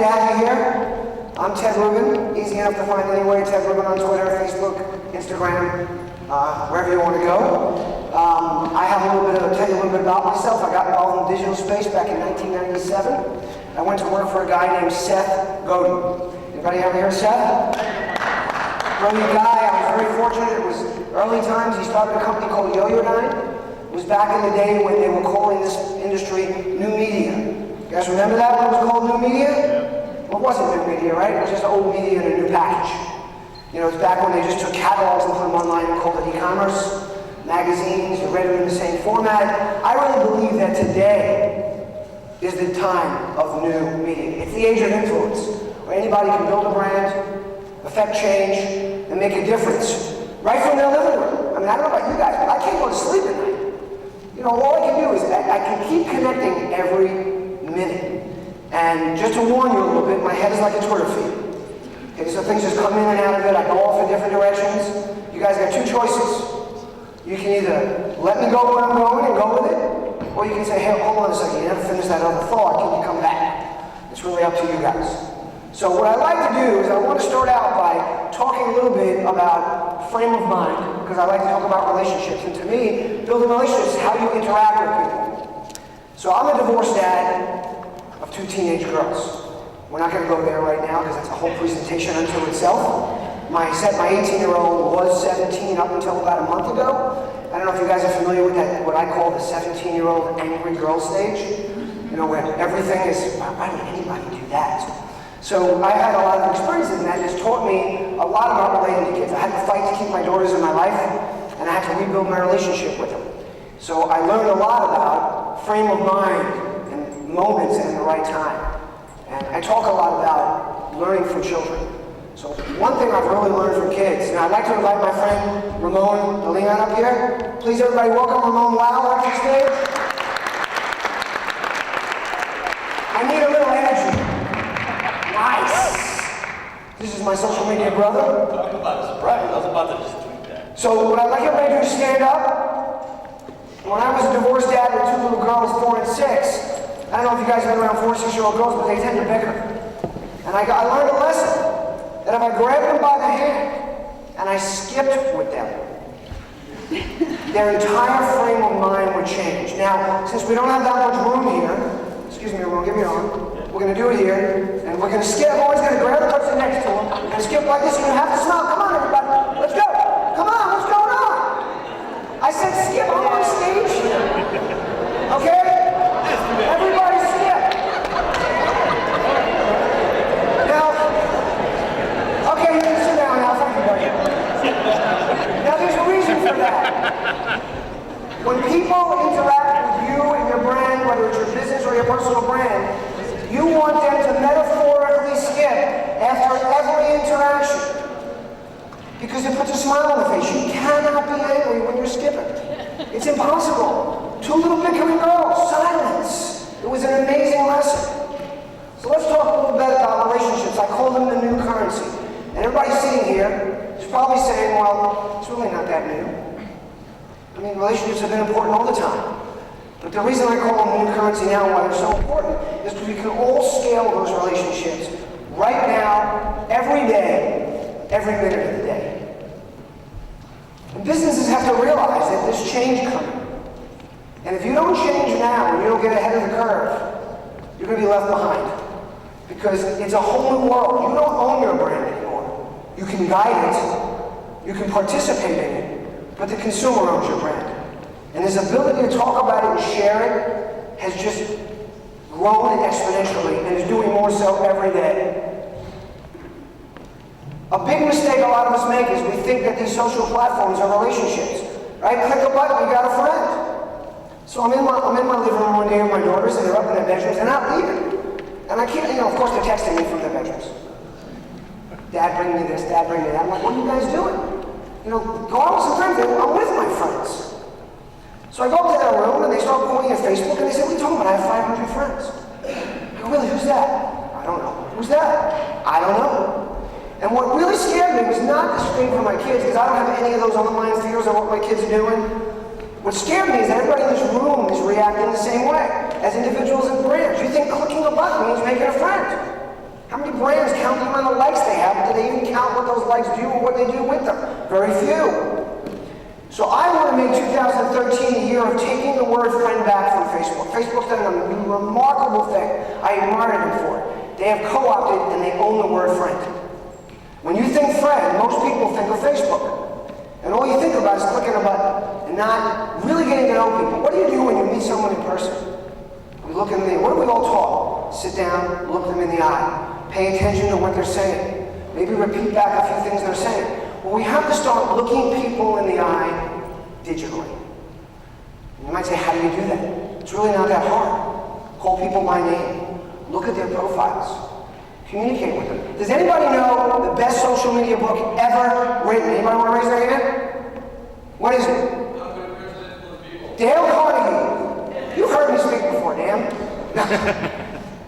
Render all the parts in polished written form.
happy to have you here. I'm Ted Rubin, easy enough to find anywhere. Ted Rubin on Twitter, Facebook, Instagram, wherever you want to go. I have tell you a little bit about myself. I got involved in digital space back in 1997. I went to work for a guy named Seth Godin. Anybody ever hear of Seth? Brilliant guy. I was very fortunate. It was early times. He started a company called Yo-Yo-Dine. It was back in the day when they were calling this industry new media. You guys remember that when it was called new media? Well, it wasn't new media, right? It was just old media in a new package. You know, it was back when they just took catalogs and put them online and called it e-commerce. Magazines, you read them in the same format. I really believe that today is the time of new media. It's the age of influence, where anybody can build a brand, affect change, and make a difference right from their living room. I mean, I don't know about you guys, but I can't go to sleep at night. You know, all I can do is I can keep connecting every minute. And just to warn you a little bit, my head is like a Twitter feed. Okay, so things just come in and out of it. I go off in different directions. You guys got two choices. You can either let me go where I'm going and go with it, or you can say, hey, hold on a second, you never finished that other thought, can you come back? It's really up to you guys. So what I like to do is I want to start out by talking a little bit about frame of mind, because I like to talk about relationships. And to me, building relationships is how you interact with people. So I'm a divorced dad of two teenage girls. We're not going to go there right now because that's a whole presentation unto itself. My 18-year-old was 17 up until about a month ago. I don't know if you guys are familiar with that, what I call the 17-year-old angry girl stage. You know, where everything is, why would anybody do that? So I had a lot of experiences, and that just taught me a lot about relating to kids. I had to fight to keep my daughters in my life, and I had to rebuild my relationship with them. So I learned a lot about frame of mind and moments and the right time. And I talk a lot about learning from children. So one thing I've really learned from kids, now I'd like to invite my friend Ramon DeLeon up here. Please everybody welcome Ramon Lau up to the stage. I need a little energy. Nice. This is my social media brother. Talk about a surprise. I was about to just tweet that. So what I'd like everybody to do is stand up. When I was a divorced dad with two little girls, 4 and 6, I don't know if you guys have been around 4 or 6-year-old girls, but they tend to bicker. And I learned a lesson. That if I grabbed them by the hand and I skipped with them, their entire frame of mind would change. Now, since we don't have that much room here, excuse me, Ramon, give me your arm. We're going to do it here, and we're going to skip. Everyone's going to grab the person next to them and skip like this, and you have to smile. Come on, everybody. Let's go. Come on, what's going on? I said skip. I'm on stage here. Okay? Everybody skip. Now there's a reason for that. When people interact with you and your brand, whether it's your business or your personal brand, you want them to metaphorically skip after every interaction. Because it puts a smile on the face. You cannot be angry when you're skipping. It's impossible. Two little bickering girls, silence. It was an amazing lesson. So let's talk a little bit about relationships. I call them the new currency. And everybody sitting here is probably saying, well, it's really not that new. I mean, relationships have been important all the time. But the reason I call them new currency now and why they're so important is because we can all scale those relationships right now, every day, every minute of the day. And businesses have to realize that there's change coming. And if you don't change now and you don't get ahead of the curve, you're going to be left behind. Because it's a whole new world. You don't own your brand anymore. You can guide it, you can participate in it, but the consumer owns your brand. And his ability to talk about it and share it has just grown exponentially and is doing more so every day. A big mistake a lot of us make is we think that these social platforms are relationships. Right? Click a button, you got a friend. So I'm in my living room one day with my daughters and they're up in their bedrooms, they're not leaving. And I can't, of course they're texting me from their bedrooms. Dad, bring me this, Dad, bring me that. I'm like, what are you guys doing? Go out with some friends. I'm with my friends. So I go up to their room and they start pointing at Facebook and they say, what are you talking about? I have 500 friends. I go, really, who's that? I don't know. Who's that? I don't know. And what really scared me was not the screen for my kids, because I don't have any of those online fears of what my kids are doing. What scared me is that everybody in this room is reacting the same way, as individuals and brands. You think clicking a button means making a friend. likes do or what they do with them? Very few. So I want to make 2013 a year of taking the word friend back from Facebook. Facebook's done a remarkable thing. I admire them for it. They have co-opted and they own the word friend. When you think friend, most people think of Facebook. And all you think about is clicking a button and not really getting to know people. What do you do when you meet someone in person? We look in the, what do we all taught? Sit down, look them in the eye, pay attention to what they're saying, maybe repeat back a few things they're saying. Well, we have to start looking people in the eye digitally. You might say, how do you do that? It's really not that hard. Call people by name. Look at their profiles. Communicate with them. Does anybody know the best social media book ever written? Anybody want to raise their hand? What is it? Dale Carnegie. You've heard me speak before, Dan.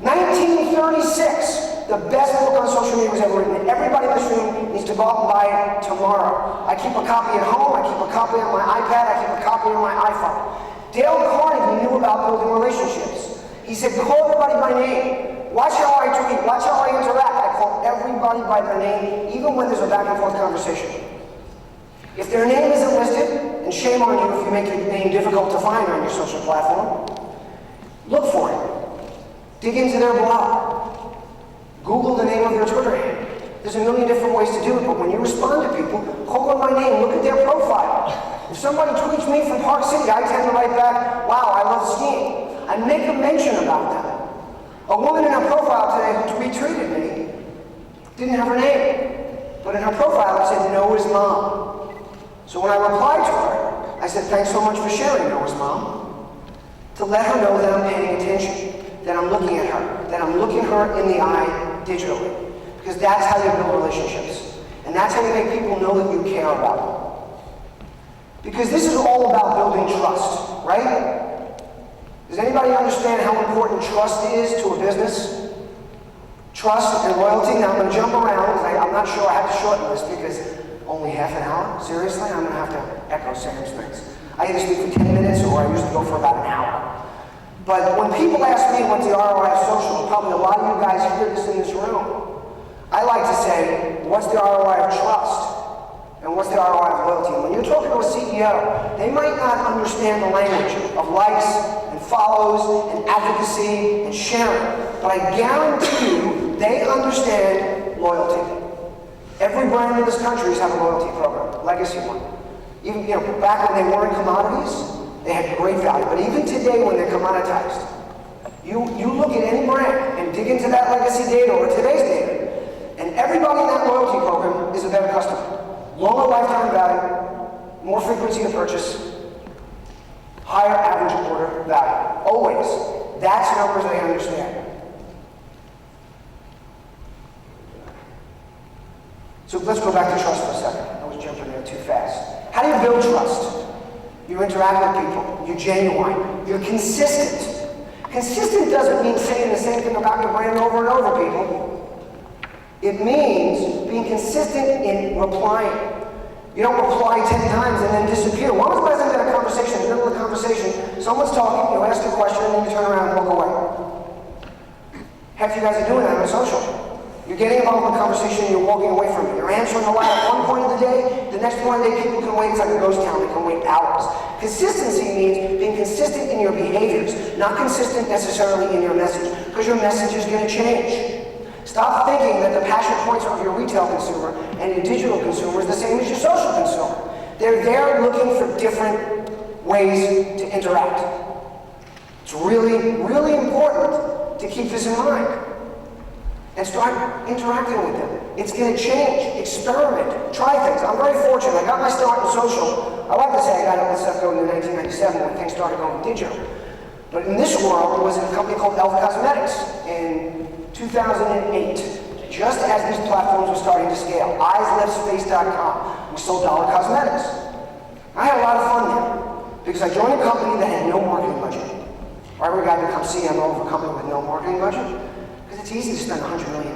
1936, the best book on social media was ever written. Everybody in this room needs to go out and buy it tomorrow. I keep a copy at home, I keep a copy on my iPad, I keep a copy on my iPhone. Dale Carnegie knew about building relationships. He said, call everybody by name. Watch how I tweet, watch how I interact. I call everybody by their name, even when there's a back and forth conversation. If their name isn't listed, and shame on you if you make your name difficult to find on your social platform, look for it. Dig into their blog. Google the name of their Twitter handle. There's a million different ways to do it, but when you respond to people, call them by name, look at their profile. If somebody tweets me from Park City, I tend to write back, wow, I love skiing. I make a mention about them. A woman in her profile today who retweeted me didn't have her name, but in her profile it said Noah's mom. So when I replied to her, I said, thanks so much for sharing Noah's mom, to let her know that I'm paying attention, that I'm looking at her, that I'm looking her in the eye digitally. Because that's how you build relationships. And that's how you make people know that you care about them. Because this is all about building trust, right? Does anybody understand how important trust is to a business? Trust and loyalty. Now I'm going to jump around because I'm not sure I have to shorten this because only half an hour? Seriously? I'm going to have to echo Sam's things. I either speak for 10 minutes or I usually go for about an hour. But when people ask me what's the ROI of social, probably a lot of you guys hear this in this room. I like to say, what's the ROI of trust? And what's the ROI of loyalty? When you're talking to a CEO, they might not understand the language of likes and follows and advocacy and sharing. But I guarantee you, they understand loyalty. Every brand in this country has had a loyalty program, legacy one. Even back when they weren't commodities, they had great value. But even today, when they're commoditized, you look at any brand and dig into that legacy data or today's data, and everybody in that loyalty program is a better customer. Longer lifetime value, more frequency of purchase, higher average order value. Always. That's numbers they understand. So let's go back to trust for a second. I was jumping there too fast. How do you build trust? You interact with people. You're genuine. You're consistent. Consistent doesn't mean saying the same thing about your brand over and over, people. It means being consistent in replying. You don't reply 10 times and then disappear. When was the last time you had a conversation, in the middle of the conversation, someone's talking, you ask a question, and then you turn around and walk away? Half you guys are doing that on social. You're getting involved in the conversation and you're walking away from it. You're answering a lot at one point of the day, the next point of the day people can wait. It's like a ghost town, they can wait hours. Consistency means being consistent in your behaviors, not consistent necessarily in your message, because your message is going to change. Stop thinking that the passion points of your retail consumer and your digital consumer is the same as your social consumer. They're there looking for different ways to interact. It's really, really important to keep this in mind and start interacting with them. It's going to change. Experiment. Try things. I'm very fortunate. I got my start in social. I like to say I got all this stuff going in 1997 when things started going digital. But in this world, it was in a company called Elf Cosmetics in 2008, just as these platforms were starting to scale. EyesLiftSpace.com. We sold dollar cosmetics. I had a lot of fun there because I joined a company that had no marketing budget. Why would a guy become CMO of a company with no marketing budget? Because it's easy to spend $100 million.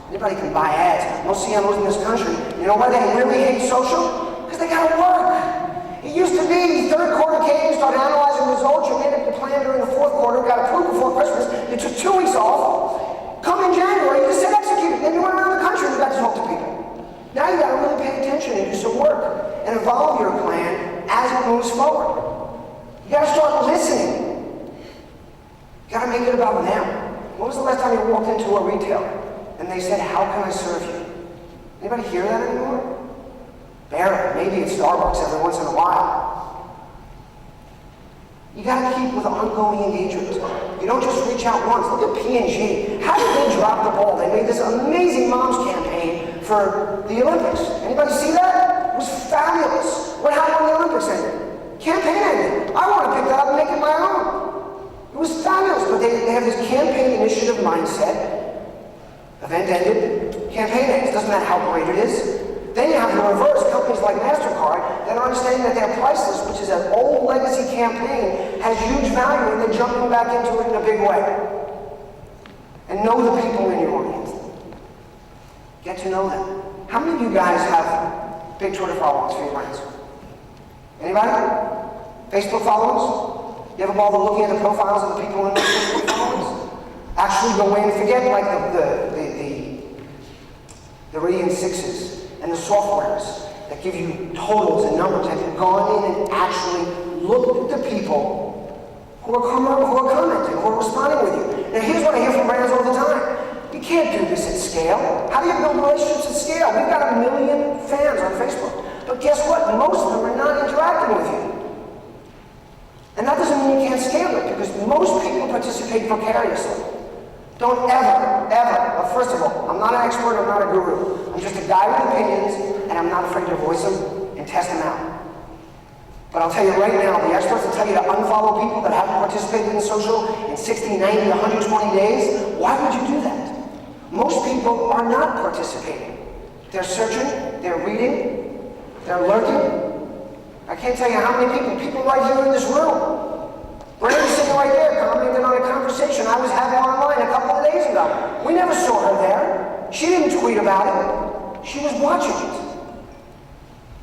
Anybody can buy ads. Most CMOs in this country, you know why they really hate social? Because they gotta work. It used to be third quarter came, you started analyzing results, you made up your plan during the fourth quarter, got approved before Christmas, you took 2 weeks off. Come in January, you just said execute it. Then you went around the country and you got to talk to people. Now you got to make it about them. When was the last time you walked into a retailer and they said, how can I serve you? Anybody hear that anymore? Barely. Maybe at Starbucks every once in a while. You got to keep with ongoing engagement. You don't just reach out once. Look at P&G. How did they drop the ball? They made this amazing moms campaign for the Olympics. Anybody see that? It was fabulous. What happened when the Olympics ended? Campaign ended. I want to pick that up and make it my own. It was fabulous, but they have this campaign initiative mindset. Event ended, campaign ends. Doesn't matter how great it is. Then you have the reverse, companies like MasterCard that are understanding that their priceless, which is an old legacy campaign, has huge value and they're jumping back into it in a big way. And know the people in your audience. Get to know them. How many of you guys have big Twitter followers for your brands? Anybody? Facebook followers? You ever bother looking at the profiles of the people in the Facebook followers? Actually go in and forget like the Radiant Sixes and the softwares that give you totals and numbers. Have you gone in and actually looked at the people who are commenting, who are responding with you? Now here's what I hear from brands all the time. You can't do this at scale. How do you build relationships at scale? We've got 1 million fans on Facebook. But guess what? Most of them are not interacting with you. And that doesn't mean you can't scale it, because most people participate vicariously. Don't ever, first of all, I'm not an expert, I'm not a guru. I'm just a guy with opinions, and I'm not afraid to voice them and test them out. But I'll tell you right now, the experts will tell you to unfollow people that haven't participated in social in 60, 90, 120 days. Why would you do that? Most people are not participating. They're searching, they're reading, they're lurking. I can't tell you how many people right here in this room. Brandy's sitting right there commenting on a conversation I was having online a couple of days ago. We never saw her there. She didn't tweet about it. She was watching it.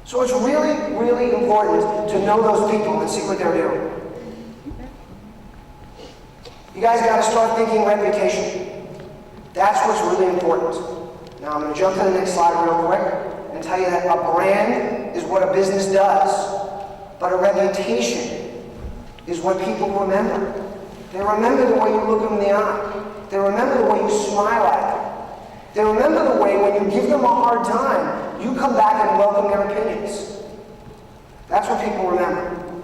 So it's really, really important to know those people and see what they're doing. You guys got to start thinking reputation. That's what's really important. Now I'm going to jump to the next slide real quick and tell you that a brand is what a business does, but a reputation is what people remember. They remember the way you look them in the eye. They remember the way you smile at them. They remember the way when you give them a hard time, you come back and welcome their opinions. That's what people remember.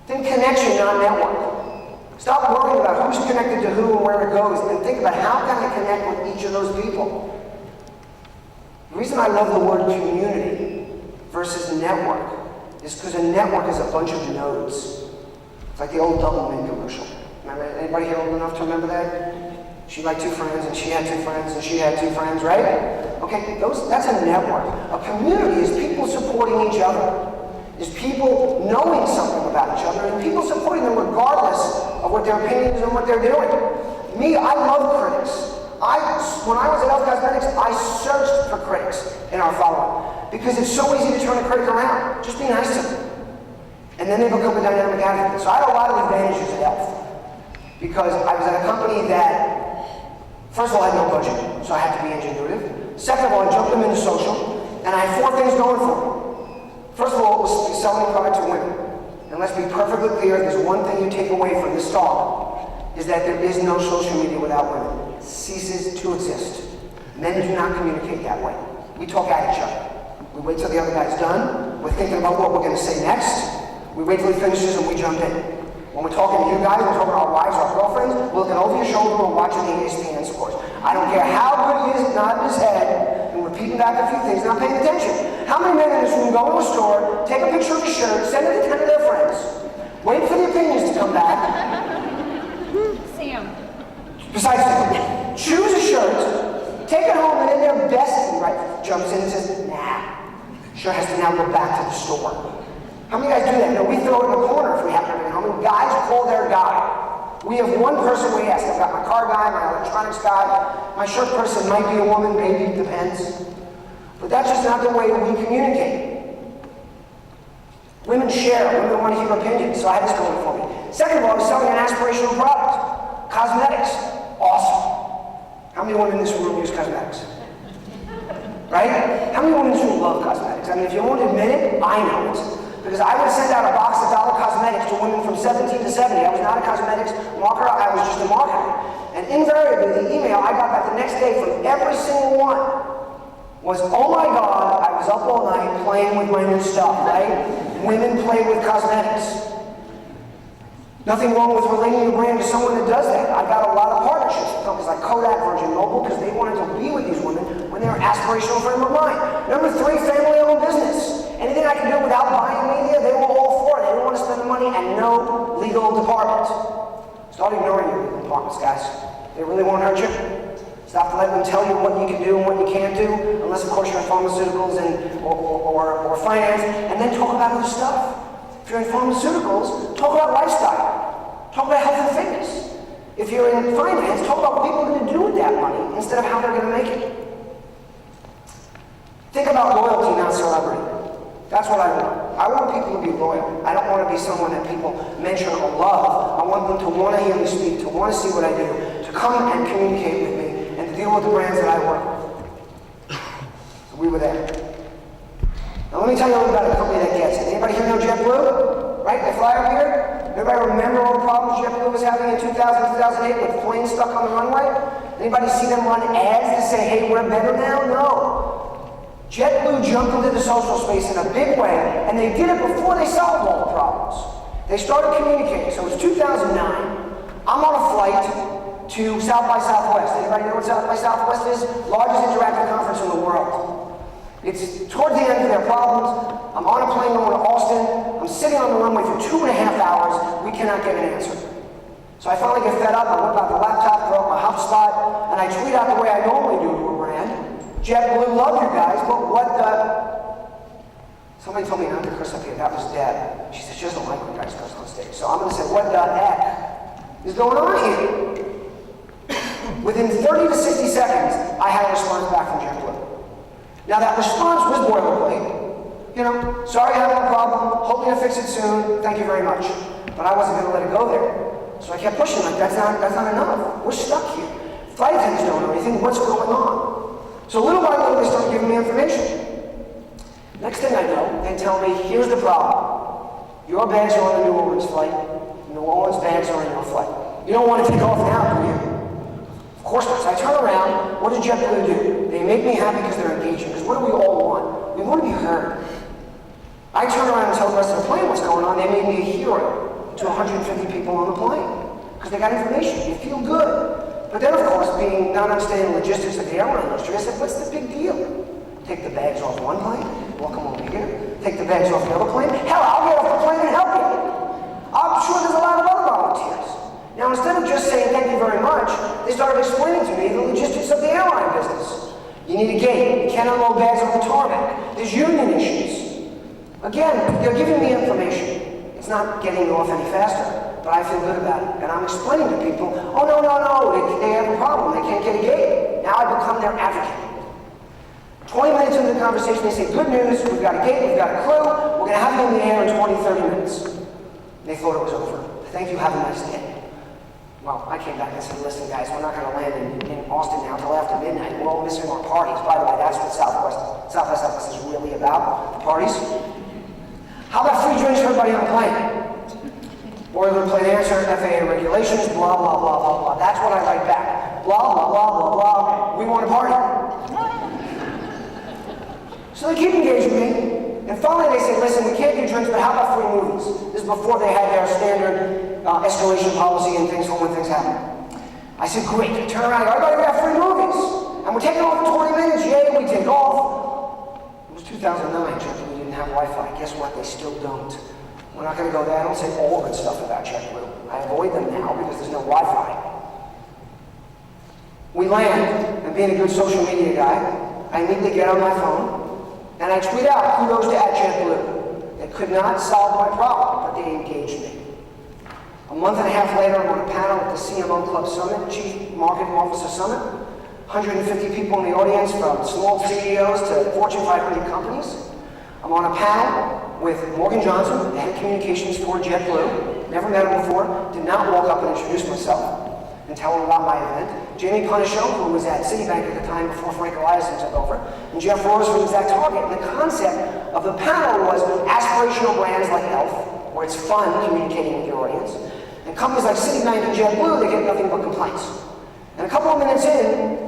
Think connection, not network. Stop worrying about who's connected to who and where it goes, and think about how can I connect with each of those people. The reason I love the word community versus network is because a network is a bunch of nodes. It's like the old Doublemint commercial. Remember, anybody here old enough to remember that? She liked 2 friends, and she had 2 friends, and she had 2 friends, right? Okay, that's a network. A community is people supporting each other. Is people knowing something about each other, and people supporting them regardless of what their opinions and what they're doing. Me, I love critics. When I was at Elf Cosmetics, I searched for critics in our following, because it's so easy to turn a critic around. Just be nice to them. And then they become a dynamic advocate. So I had a lot of advantages at Elf, because I was at a company that, first of all, had no budget, so I had to be ingenuitive. Second of all, I jumped them into social, and I had 4 things going for me. First of all, it was selling product to women. And let's be perfectly clear, there's one thing you take away from this talk, is that there is no social media without women. It ceases to exist. Men do not communicate that way. We talk at each other. We wait till the other guy's done. We're thinking about what we're going to say next. We wait till he finishes and we jump in. When we're talking to you guys, we're talking to our wives, our girlfriends, we're looking over your shoulder and we're watching the ESPN scores. I don't care how good he is nodding his head and repeating back a few things, not paying attention. How many men in this room go to a store, take a picture of his shirt, send it to 10 of their friends, wait for the opinions to come back? Sam. Besides, choose a shirt, take it home, and then their bestie, right, jumps in and says, nah. Shirt has to now go back to the store. How many guys do that? No, we throw it in the corner if we happen to be home. Guys call their guy. We have one person we ask. I've got my car guy, my electronics guy. My shirt person might be a woman, maybe, it depends. But that's just not the way we communicate. Women share. Women want to hear opinions, so I had this going for me. Second of all, I was selling an aspirational product. Cosmetics. Awesome. How many women in this room use cosmetics? Right? How many women in this room love cosmetics? I mean, if you won't admit it, I know it. because I would send out a box of Dollar Cosmetics to women from 17 to 70. I was not a cosmetics marketer, I was just a marketer. And invariably, the email I got back the next day from every single one was, oh my God, I was up all night playing with my new stuff, right? Women play with cosmetics. Nothing wrong with relating your brand to someone that does that. I got a lot of partnerships with companies like Kodak, Virgin Mobile, because they wanted to be with these women when they were aspirational frame of mind. Number 3, family-owned business. Anything I could do without buying media, they were all for it. They didn't want to spend the money and no legal department. Start ignoring your legal departments, guys. They really won't hurt you. Stop letting them tell you what you can do and what you can't do, unless of course you're in pharmaceuticals or finance, and then talk about other stuff. If you're in pharmaceuticals, talk about lifestyle. Talk about health and fitness. If you're in finance, talk about what people are going to do with that money instead of how they're going to make it. Think about loyalty, not celebrity. That's what I want. I want people to be loyal. I don't want to be someone that people mention or love. I want them to want to hear me speak, to want to see what I do, to come and communicate with me, and to deal with the brands that I work with. So we were there. Now let me tell you a little about a company that gets it. Anybody here know JetBlue? Right? They fly up here. Everybody remember all the problems JetBlue was having in 2000, 2008 with planes stuck on the runway? Anybody see them run ads to say, hey, we're better now? No. JetBlue jumped into the social space in a big way, and they did it before they solved all the problems. They started communicating. So it was 2009. I'm on a flight to South by Southwest. Anybody know what South by Southwest is? Largest interactive conference in the world. It's toward the end of their problems. I'm on a plane going to Austin. I'm sitting on the runway for 2.5 hours. We cannot get an answer. So I finally get fed up. I whip out the laptop, throw up my HubSpot, and I tweet out the way I normally do to a brand. JetBlue, love you guys, but what the... Somebody told me not to curse up here. That was Deb. She said she doesn't like when guys curse on stage. So I'm going to say, what the heck is going on here? Within 30 to 60 seconds, I had a response back from JetBlue. Now that response was boilerplate. You know, sorry I have a problem, hoping to fix it soon, thank you very much. But I wasn't going to let it go there. So I kept pushing, like, that's not enough. We're stuck here. Flight attendants don't know anything, what's going on? So little by little, they started giving me information. Next thing I know, they tell me, here's the problem. Your bags are on the New Orleans flight. New Orleans bags are on your flight. You don't want to take off now, do you? Of course not. So I turn around, what does JetBlue do? They make me happy because they're engaging. Because what do we all want? We want to be heard. I turn around and tell the rest of the plane what's going on. They made me a hero to 150 people on the plane. Because they got information. You feel good. But then, of course, being not understanding the logistics of the airline industry, I said, what's the big deal? Take the bags off one plane, walk them over here. Take the bags off the other plane. Hell, I'll get off the plane and help you. I'm sure there's a lot of other volunteers. Now, instead of just saying thank you very much, they started explaining to me the logistics of the airline business. You need a gate. You can't unload bags on the tarmac. There's union issues. Again, they're giving me information. It's not getting off any faster, but I feel good about it. And I'm explaining to people, oh, no, they have a problem. They can't get a gate. Now I become their advocate. 20 minutes into the conversation, they say, good news, we've got a gate, we've got a crew, we're going to have you in the air in 20, 30 minutes. And they thought it was over. Thank you, have a nice day. Well, I came back and said, listen guys, we're not going to land in Austin now until after midnight. We're all missing our parties. By the way, that's what South by Southwest is really about, the parties. How about free drinks for everybody on the plane? Boilerplate answer, FAA regulations, blah, blah, blah, blah, blah. That's what I write back. Blah, blah, blah, blah, blah. We want to party. So they keep engaging me. And finally they say, listen, we can't do drinks, but how about free movies? This is before they had their standard escalation policy and things for when things happen. I said, great, turn around, everybody, we got free movies. And we're taking off in 20 minutes, yay, we take off. It was 2009, JetBlue didn't have Wi-Fi. Guess what, they still don't. We're not gonna go there, I don't say all good stuff about JetBlue. I avoid them now because there's no Wi-Fi. We land, and being a good social media guy, I immediately get on my phone, and I tweet out, kudos to @JetBlue. They could not solve my problem, but they engaged me. A month and a half later, I'm on a panel at the CMO Club Summit, Chief Marketing Officer Summit. 150 people in the audience, from small CEOs to Fortune 500 companies. I'm on a panel with Morgan Johnson, the head of communications for JetBlue. Never met him before, did not walk up and introduce myself. and tell them about my event. Jamie Punishow, who was at Citibank at the time before Frank Eliason took over, and Jeff Rose, who was at Target. And the concept of the panel was aspirational brands like Elf, where it's fun communicating with your audience, and companies like Citibank and JetBlue, they get nothing but complaints. And a couple of minutes in,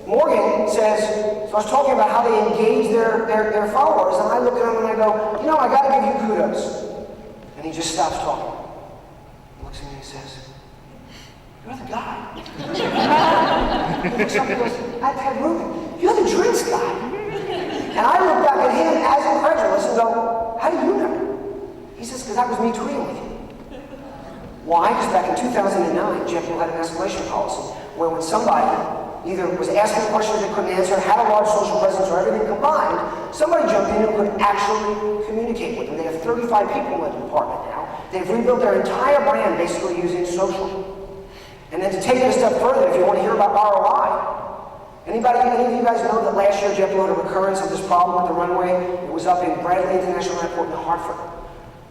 Morgan says, so I was talking about how they engage their followers, and I look at him and I go, you know, I gotta give you kudos. And he just stops talking. He looks at me and he says, you're the guy. He looks up and goes, I'm Ted Rubin. You're the drinks guy. And I look back at him as incredulous and go, how do you know? He says, because that was me tweeting with you. Why? Because back in 2009, JetBlue had an escalation policy where when somebody either was asking questions they couldn't answer, had a large social presence, or everything combined, somebody jumped in and could actually communicate with them. They have 35 people in the department now. They've rebuilt their entire brand basically using social. And then to take it a step further, if you want to hear about ROI, any of you guys know that last year JetBlue had a recurrence of this problem with the runway? It was up in Bradley International Airport in Hartford.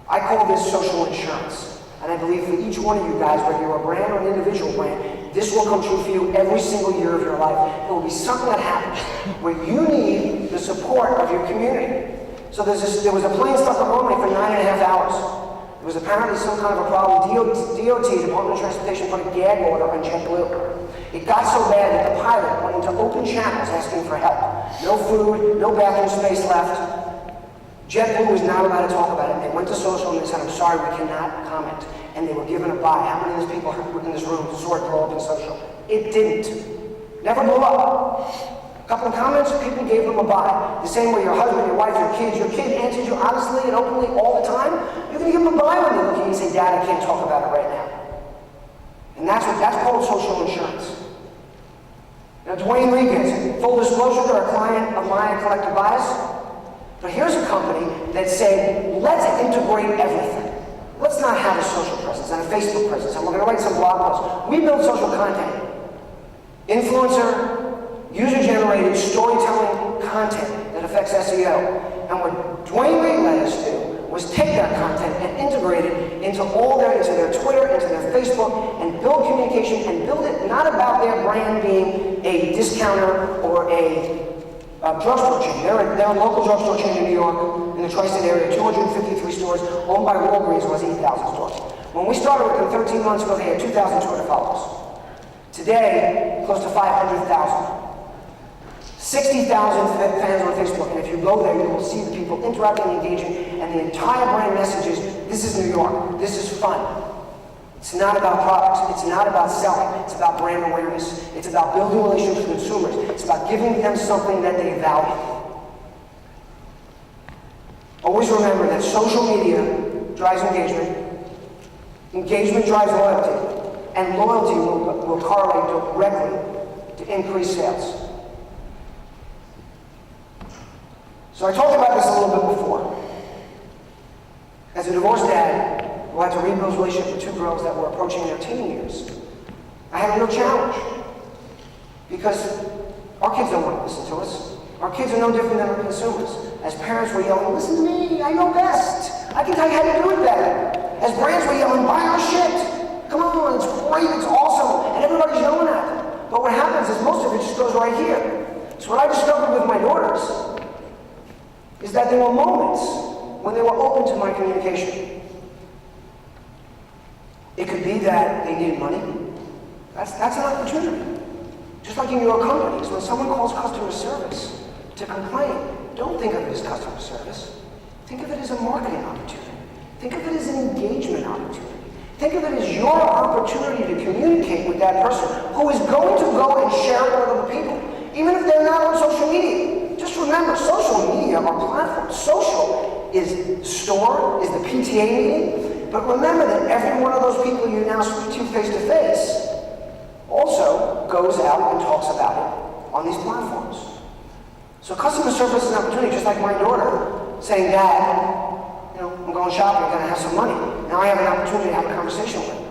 I call this social insurance. And I believe for each one of you guys, whether you're a brand or an individual brand, this will come true for you every single year of your life. There will be something that happens where you need the support of your community. So there was a plane stuck on runway for 9.5 hours. There was apparently some kind of a problem. DOT, Department of Transportation, put a gag order on JetBlue. It got so bad that the pilot went into open channels asking for help. No food, no bathroom space left. JetBlue was not allowed to talk about it. They went to social and they said, I'm sorry, we cannot comment. And they were given a buy. How many of these people in this room saw it blow up in social? It didn't. Never blew up. A couple of comments, people gave them a buy. The same way your husband, your wife, your kid answers you honestly and openly all the time, you're going to give them a buy when they look at you and say, Dad, I can't talk about it right now. And that's called social insurance. Now, Dwayne Reed gets it. Full disclosure, they're a client of mine at Collective Bias. But here's a company that said, let's integrate everything. Let's not have a social presence and a Facebook presence, and we're going to write some blog posts. We build social content. Influencer, user-generated, storytelling content that affects SEO. And what Dwayne Reed let us do was take that content and integrate it into their Twitter, into their Facebook, and build communication and build it not about their brand being a discounter or a drugstore chain. They're a local drugstore chain in New York, in the tri-state area, 253 stores, owned by Walgreens, who has 8,000 stores. When we started with them 13 months ago, they had 2,000 Twitter followers. Today, close to 500,000. 60,000 fans on Facebook, and if you go there, you will see the people interacting and engaging, and the entire brand message is, this is New York, this is fun. It's not about products, it's not about selling, it's about brand awareness, it's about building relationships with consumers, it's about giving them something that they value. Always remember that social media drives engagement, engagement drives loyalty, and loyalty will correlate directly to increased sales. So I talked about this a little bit before. As a divorced dad who had to rebuild his relationship with two girls that were approaching their teen years, I had a real challenge. Because our kids don't want to listen to us. Our kids are no different than our consumers. As parents, we're yelling, listen to me, I know best. I can tell you how to do it better. As brands, we're yelling, buy our shit. Come on, it's great, it's awesome. And everybody's yelling at them. But what happens is most of it just goes right here. So what I discovered with my daughters is that there were moments when they were open to my communication. It could be that they needed money. That's an opportunity. Just like in your companies, when someone calls customer service to complain, don't think of it as customer service. Think of it as a marketing opportunity. Think of it as an engagement opportunity. Think of it as your opportunity to communicate with that person who is going to go and share it with other people, even if they're not on social media. Just remember, social media are platforms. Social is store, is the PTA meeting, but remember that every one of those people you now speak to face-to-face also goes out and talks about it on these platforms. So customer service is an opportunity, just like my daughter saying, Dad, I'm going shopping, I'm going to have some money. Now I have an opportunity to have a conversation with her.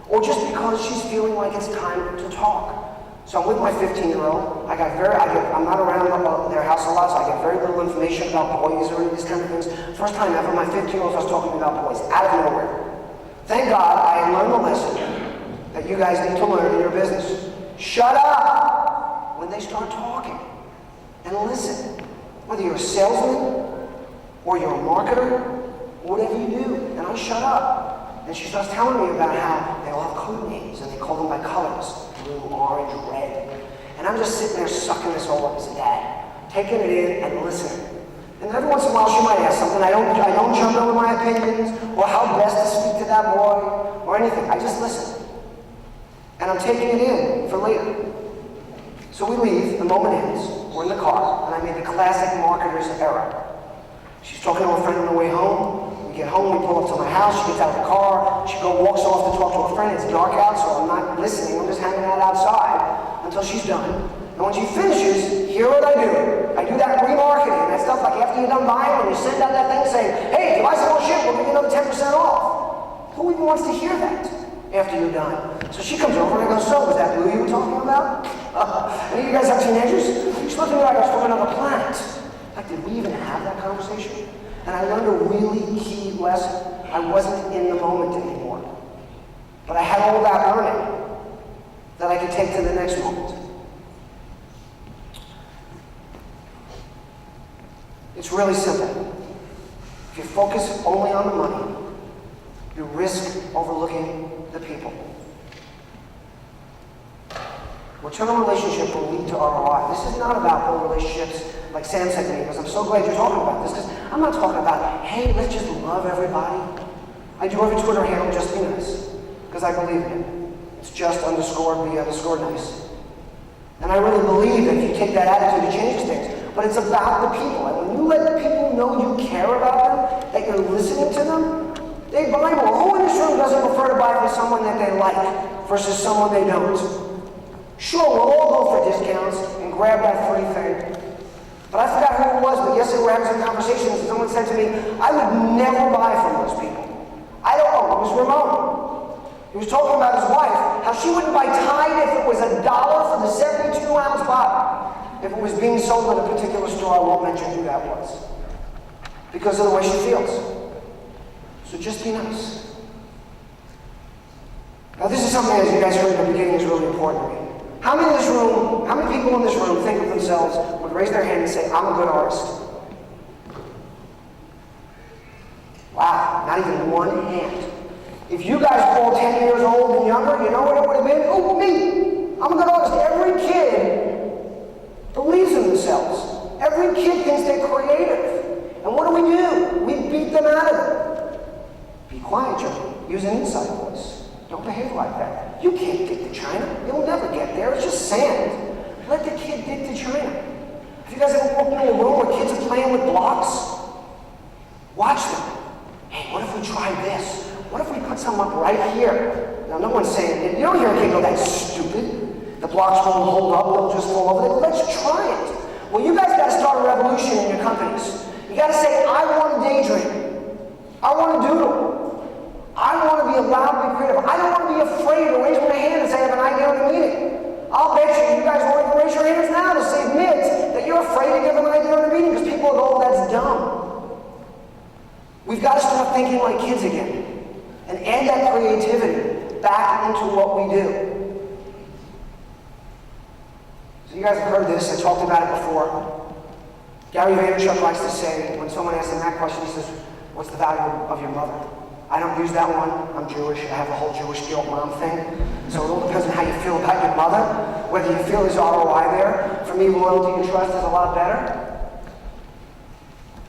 Or just because she's feeling like it's time to talk. So I'm with my 15-year-old. I'm not around their house a lot, so I get very little information about boys or any of these kind of things. First time ever, my 15-year-old was talking about boys, out of nowhere. Thank God I learned the lesson that you guys need to learn in your business. Shut up when they start talking and listen. Whether you're a salesman or you're a marketer, whatever you do, and I shut up. And she starts telling me about how they all have code names and they call them by colors, blue, orange, red. And I'm just sitting there sucking this all up as a dad, taking it in and listening. And every once in a while she might ask something. I don't jump in with my opinions or how best to speak to that boy or anything. I just listen. And I'm taking it in for later. So we leave, the moment ends, we're in the car, and I made the classic marketer's error. She's talking to a friend on the way home. We get home, we pull up to my house, she gets out of the car, she walks off to talk to a friend. It's dark out, so I'm not listening, I'm just hanging out outside until she's done. And when she finishes, hear what I do. I do that remarketing, that stuff like after you're done buying, when you send out that thing saying, hey, if you buy some more shit, we'll give you another 10% off. Who even wants to hear that after you're done? So she comes over and I go, so, was that blue you were talking about? Any of you guys have teenagers? She looked at me like I was from another planet. Like, did we even have that conversation? And I learned a really key lesson. I wasn't in the moment anymore. But I had all that learning that I could take to the next moment. It's really simple. If you focus only on the money, you risk overlooking the people. Return on relationship will lead to ROI. This is not about building relationships like Sam said to me, because I'm so glad you're talking about this, because I'm not talking about, hey, let's just love everybody. I do every Twitter handle just be nice, because I believe in it. It's just _be_nice. And I really believe that if you take that attitude, it changes things. But it's about the people. And when you let people know you care about them, that you're listening to them, they buy more. Who in this room doesn't prefer to buy from someone that they like versus someone they don't? Sure, we'll all go for discounts and grab that free thing. But I forgot who it was, but yesterday we were having some conversations and someone said to me, I would never buy from those people. I don't know, it was Ramon. He was talking about his wife, how she wouldn't buy Tide if it was $1 for the 72-ounce bottle. If it was being sold in a particular store, I won't mention who that was. Because of the way she feels. So just be nice. Now this is something, as you guys heard at the beginning, is really important to me. How many people in this room think of themselves, would raise their hand and say, I'm a good artist? Wow, not even one hand. If you guys were all 10 years old and younger, you know what it would have been? Oh, me! I'm a good artist. Every kid believes in themselves. Every kid thinks they're creative. And what do? We beat them out of it. Be quiet, Joe. Use an inside voice. Don't behave like that. You can't dig to China. You'll never get there. It's just sand. Let the kid dig to China. If you guys ever walk into a room where kids are playing with blocks, watch them. Hey, what if we try this? What if we put something up right here? Now, no one's saying, you don't hear a kid go, that's stupid. The blocks won't hold up, they'll just fall over. Let's try it. Well, you guys got to start a revolution in your companies. You got to say, I want to daydream. I want to doodle. I want to be allowed to be creative. I don't want to be afraid to raise my hand and say I have an idea in a meeting. I'll bet you guys won't even raise your hands now to say, admit that you're afraid to give an idea in a meeting because people go, oh, that's dumb. We've got to start thinking like kids again and add that creativity back into what we do. So you guys have heard this. I talked about it before. Gary Vaynerchuk likes to say, when someone asks him that question, he says, what's the value of your mother? I don't use that one. I'm Jewish. I have a whole Jewish guilt mom thing. So it all depends on how you feel about your mother, whether you feel there's ROI there. For me, loyalty and trust is a lot better.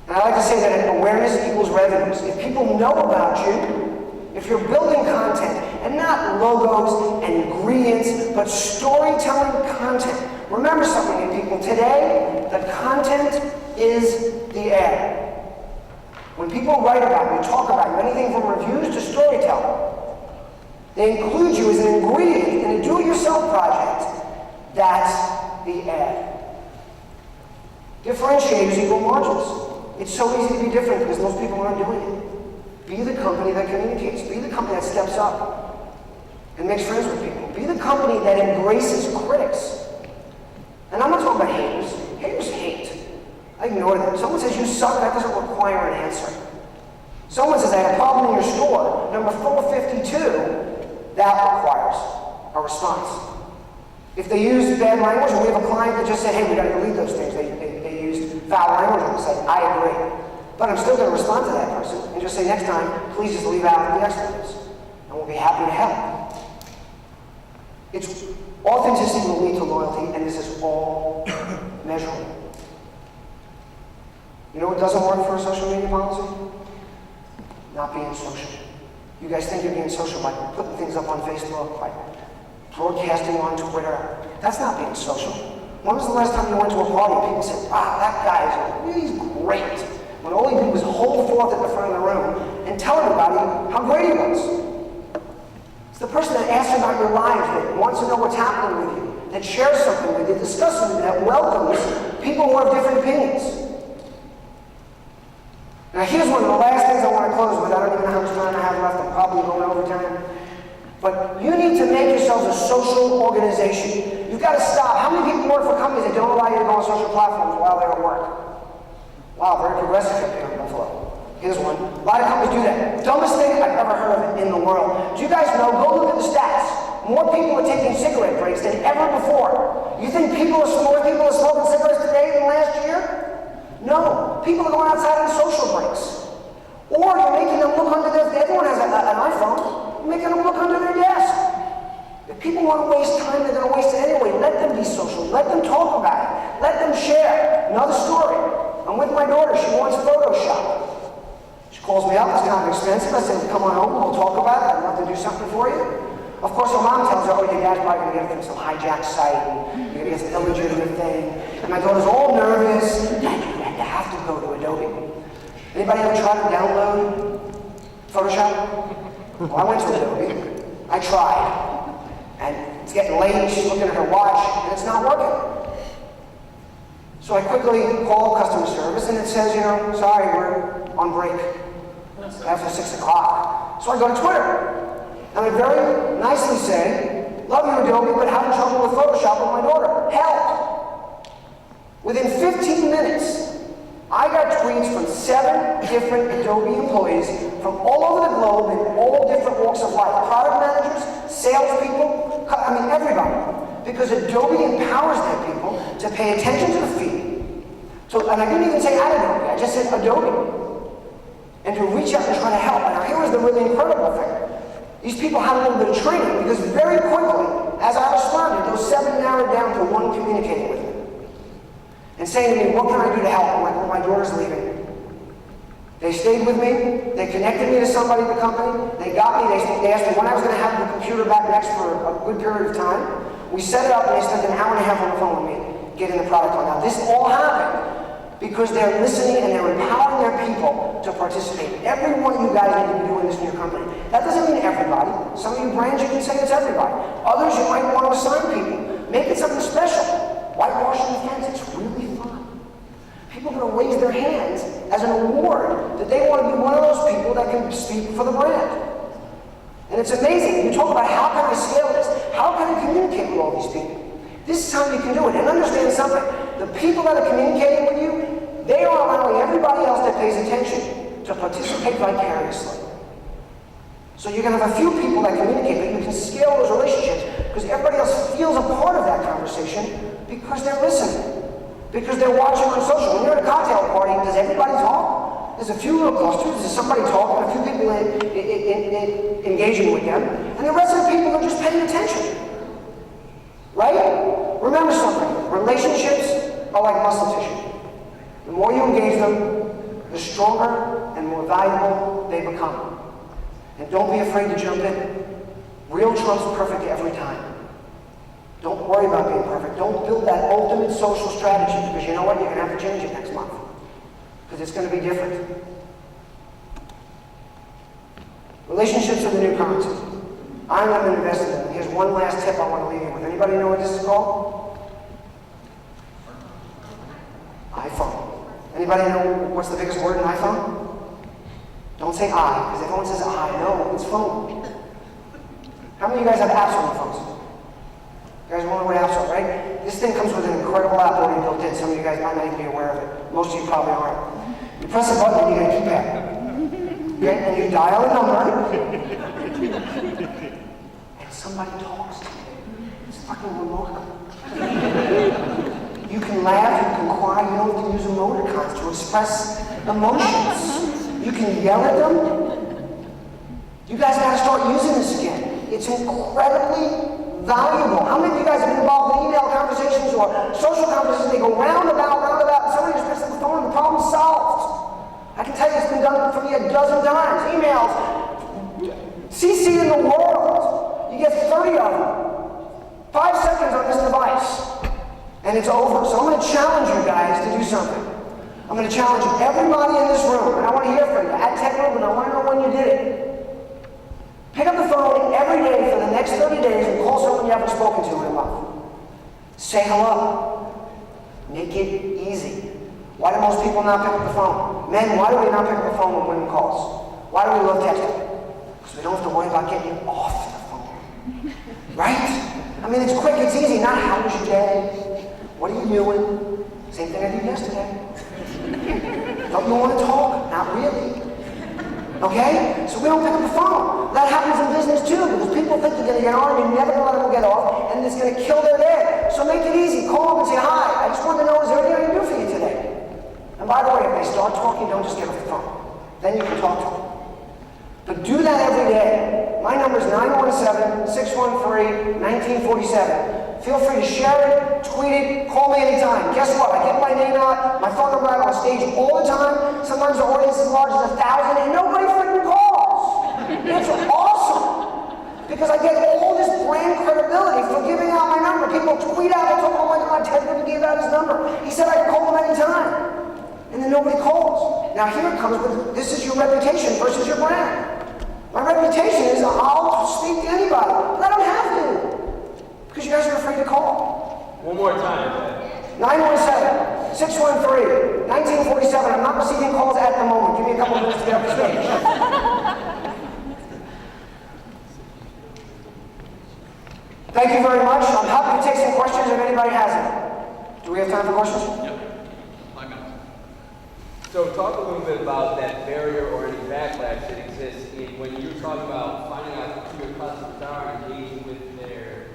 And I like to say that awareness equals revenues. If people know about you, if you're building content, and not logos and ingredients, but storytelling content. Remember something, people. Today, the content is the ad. When people write about you, talk about you, anything from reviews to storytelling, they include you as an ingredient in a do-it-yourself project. That's the ad. Differentiators equal margins. It's so easy to be different because most people aren't doing it. Be the company that communicates. Be the company that steps up and makes friends with people. Be the company that embraces critics. And I'm not talking about haters. Haters hate. I ignore them. Someone says you suck, that doesn't require an answer. Someone says I had a problem in your store, number 452. that requires a response. If they use bad language, and we have a client that just said, hey, we got to delete those things. They used foul language on the site. I agree. But I'm still going to respond to that person and just say, next time, please just leave out the expletives. And we'll be happy to help. It's authenticity will lead to loyalty, and this is all measurable. You know what doesn't work for a social media policy? Not being social. You guys think you're being social by putting things up on Facebook, by broadcasting on Twitter. That's not being social. When was the last time you went to a party and people said, wow, that guy is great? When all he did was hold forth at the front of the room and tell everybody how great he was. It's the person that asks about your life, that wants to know what's happening with you, that shares something with you, discusses with you, that welcomes people who have different opinions. Now here's one of the last things I want to close with. I don't even know how much time I have left. I'm probably going over time. But you need to make yourselves a social organization. You've got to stop. How many people work for companies that don't allow you to go on social platforms while they're at work? Wow, very progressive up here in Buffalo. Here's one. A lot of companies do that. Dumbest thing I've ever heard of in the world. Do you guys know? Go look at the stats. More people are taking cigarette breaks than ever before. You think more people are smoking cigarettes today than last year? No. People are going outside on social breaks. Or you're making them look under their... Everyone has an iPhone. You're making them look under their desk. If people want to waste time, they're going to waste it anyway. Let them be social. Let them talk about it. Let them share. Another story. I'm with my daughter. She wants Photoshop. She calls me up. It's kind of expensive. I said, come on over. We'll talk about it. I'd love to do something for you. Of course, her mom tells her, oh, your dad's probably going to get it from some hijacked site. And you're going to get some illegitimate thing. And my daughter's all nervous. Dad, you have to go to Adobe. Anybody ever try to download Photoshop? Well, I went to Adobe. I tried. And it's getting late. She's looking at her watch. And it's not working. So I quickly call customer service, and it says, sorry, we're on break after 6 o'clock. So I go to Twitter, and I very nicely say, love you, Adobe, but having trouble with Photoshop with my daughter. Help! Within 15 minutes, I got tweets from 7 different Adobe employees from all over the globe in all different walks of life. Product managers, salespeople, everybody. Because Adobe empowers their people to pay attention to the feed. And I didn't even say at Adobe, I just said Adobe. And to reach out and try to help. Now here was the really incredible thing. These people had a little bit of training because very quickly, as I responded, those 7 narrowed down to 1 communicating with me. And saying to me, what can I do to help? I'm like, well, my daughter's leaving. They stayed with me. They connected me to somebody at the company. They got me. They asked me when I was going to have the computer back next for a good period of time. We set it up, and they spent an hour and a half on the phone with me getting the product on. Now, this all happened because they're listening and they're empowering their people to participate. Every one of you guys need to be doing this in your company. That doesn't mean everybody. Some of you brands, you can say it's everybody. Others, you might want to assign people. Make it something special. Whitewashing the fence, it's really fun. People are going to raise their hands as an award that they want to be one of those people that can speak for the brand. And it's amazing. You talk about how can I scale this? How can I communicate with all these people? This is how you can do it. And understand something. The people that are communicating with you, they are allowing everybody else that pays attention to participate vicariously. So you're going to have a few people that communicate, but you can scale those relationships because everybody else feels a part of that conversation because they're listening. Because they're watching on social. When you're at a cocktail party, does everybody talk? There's a few little clusters. There's somebody talking, a few people engaging with them, and the rest of the people are just paying attention. Right? Remember something. Relationships are like muscle tissue. The more you engage them, the stronger and more valuable they become. And don't be afraid to jump in. Real trumps perfect every time. Don't worry about being perfect. Don't build that ultimate social strategy because you know what? You're going to have to change it next month. Because it's going to be different. Relationships are the new currency. I'm going to invest in them. Here's one last tip I want to leave you with. Anybody know what this is called? iPhone. Anybody know what's the biggest word in iPhone? Don't say I, because everyone says I. No, it's phone. How many of you guys have apps on your phones? You guys wonder what apps are, right? This thing comes with an incredible app already built in. Some of you guys might not even be aware of it. Most of you probably aren't. You press a button and you get a keypad. Okay? And you dial a number. somebody talks to you. It's fucking remarkable. You can laugh, you can cry, you don't have to use emoticons to express emotions. You can yell at them. You guys gotta start using this again. It's incredibly valuable. How many of you guys have been involved in email conversations or social conversations? They go round about, and somebody just picks up the phone and the problem's solved. I can tell you it's been done for me a dozen times. Emails, CC in the world. You get 30 of them. 5 seconds on this device, and it's over. So I'm going to challenge you guys to do something. I'm going to challenge everybody in this room, and I want to hear from you. At Tech Rubin, I want to know when you did it. Pick up the phone every day for the next 30 days and call someone you haven't spoken to in a month. Say hello. Make it easy. Why do most people not pick up the phone? Men, why do we not pick up the phone when women calls? Why do we love texting? Because we don't have to worry about getting you off the phone. Right? I mean, it's quick, it's easy. Not how was your day? What are you doing? Same thing I did yesterday. Don't you want to talk? Not really. Okay? So we don't pick up the phone. That happens in business too, because people think you're going to get on and you're never going to let them get off, and it's going to kill their day. So make it easy. Call them and say, hi, I just wanted to know, is there anything I can do for you today? And by the way, if they start talking, don't just get off the phone. Then you can talk to them. But do that every day. My number is 917-613-1947. Feel free to share it, tweet it, call me anytime. Guess what? I get my name out, my phone number out on stage all the time. Sometimes the audience is as large as 1,000 and nobody freaking calls. It's awesome. Because I get all this brand credibility for giving out my number. People tweet out, they talk, oh my God, Ted Rubin gave out his number. He said I could call him anytime. And then nobody calls. Now here it comes with, this is your reputation versus your brand. My reputation is I'll speak to anybody, but I don't have to. Because you guys are afraid to call. One more time. 917-613-1947. I'm not receiving calls at the moment. Give me a couple of minutes to get up the stage. Thank you very much. I'm happy to take some questions if anybody has any. Do we have time for questions? Yep. 5 minutes. So talk a little bit about that barrier or any backlash that exists when you're talking about finding out who your customers are, engaging with their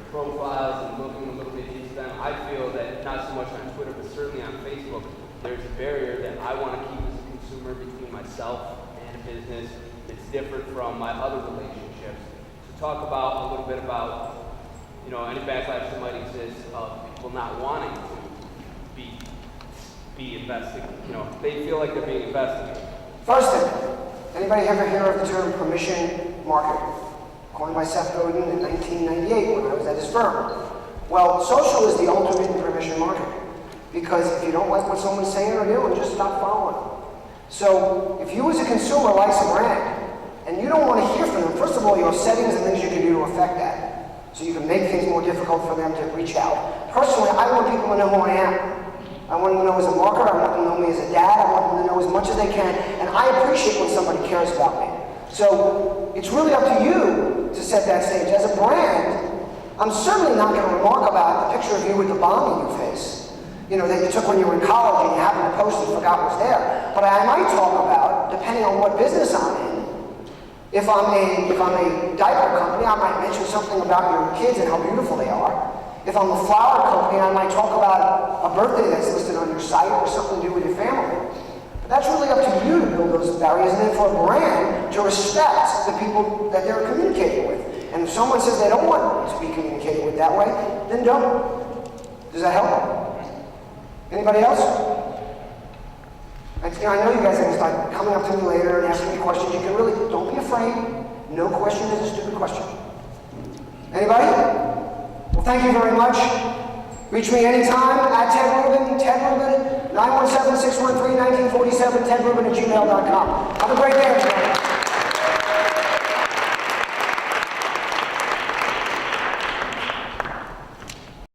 profiles and looking a little bit into them. I feel that not so much on Twitter, but certainly on Facebook, there's a barrier that I want to keep as a consumer between myself and a business. It's different from my other relationships. So talk about a little bit about, any backlash that might exist of people not wanting to be invested. They feel like they're being invested. First thing, anybody ever hear of the term permission marketing? Coined by Seth Godin in 1998 when I was at his firm. Well, social is the ultimate in permission marketing. Because if you don't like what someone's saying or doing, just stop following them. So if you as a consumer likes a brand, and you don't want to hear from them, first of all, you have settings and things you can do to affect that. So you can make things more difficult for them to reach out. Personally, I want people to know who I am. I want them to know as a marketer, I want them to know me as a dad, I want them to know as much as they can, and I appreciate when somebody cares about me. So it's really up to you to set that stage. As a brand, I'm certainly not going to remark about the picture of you with the bomb in your face, that you took when you were in college and you happened to post and forgot was there. But I might talk about, depending on what business I'm in, if I'm a diaper company, I might mention something about your kids and how beautiful they are. If I'm a flower company, I might talk about a birthday that's listed on your site or something to do with your family. But that's really up to you to build those barriers, and then for a brand to respect the people that they're communicating with. And if someone says they don't want to be communicated with that way, then don't. Does that help? Anybody else? I know you guys are going to start coming up to me later and asking me questions. You can really, don't be afraid. No question is a stupid question. Anybody? Well, thank you very much. Reach me anytime at Ted Rubin, 917-613-1947, tedrubin@gmail.com. Have a great day, everybody.